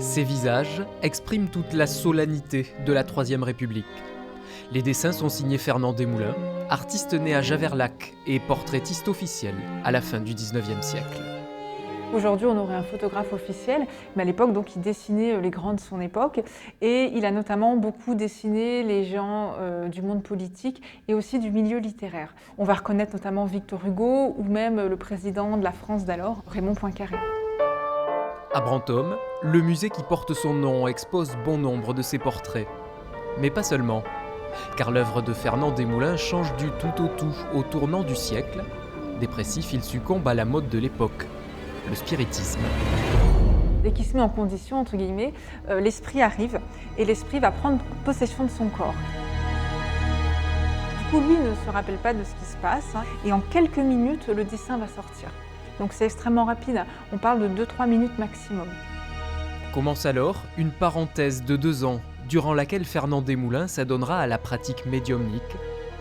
Ces visages expriment toute la solennité de la Troisième République. Les dessins sont signés Fernand Desmoulins, artiste né à Javerlac et portraitiste officiel à la fin du XIXe siècle. Aujourd'hui, on aurait un photographe officiel, mais à l'époque, donc, il dessinait les grands de son époque et il a notamment beaucoup dessiné les gens du monde politique et aussi du milieu littéraire. On va reconnaître notamment Victor Hugo ou même le président de la France d'alors, Raymond Poincaré. À Brantôme, le musée qui porte son nom expose bon nombre de ses portraits. Mais pas seulement, car l'œuvre de Fernand Desmoulins change du tout au tout au tournant du siècle. Dépressif, il succombe à la mode de l'époque, le spiritisme. Dès qu'il se met en condition, entre guillemets, l'esprit arrive et l'esprit va prendre possession de son corps. Du coup, lui ne se rappelle pas de ce qui se passe et en quelques minutes, le dessin va sortir. Donc c'est extrêmement rapide, on parle de 2-3 minutes maximum. Commence alors une parenthèse de 2 ans, durant laquelle Fernand Desmoulins s'adonnera à la pratique médiumnique,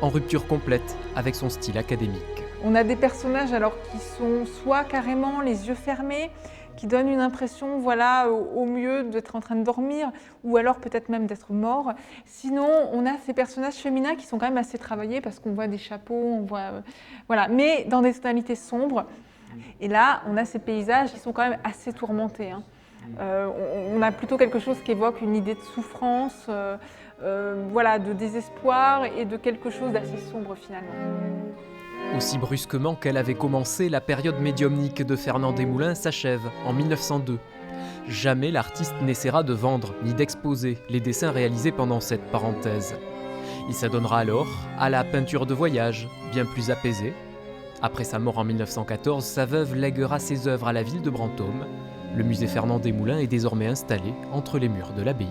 en rupture complète avec son style académique. On a des personnages alors qui sont soit carrément les yeux fermés, qui donnent une impression, voilà, au mieux d'être en train de dormir, ou alors peut-être même d'être mort. Sinon, on a ces personnages féminins qui sont quand même assez travaillés parce qu'on voit des chapeaux, on voit, voilà, mais dans des tonalités sombres. Et là, on a ces paysages qui sont quand même assez tourmentés. On a plutôt quelque chose qui évoque une idée de souffrance, voilà, de désespoir et de quelque chose d'assez sombre finalement. Aussi brusquement qu'elle avait commencé, la période médiumnique de Fernand Desmoulins s'achève en 1902. Jamais l'artiste n'essaiera de vendre ni d'exposer les dessins réalisés pendant cette parenthèse. Il s'adonnera alors à la peinture de voyage, bien plus apaisée. Après sa mort en 1914, sa veuve lèguera ses œuvres à la ville de Brantôme. Le musée Fernand Desmoulins est désormais installé entre les murs de l'abbaye.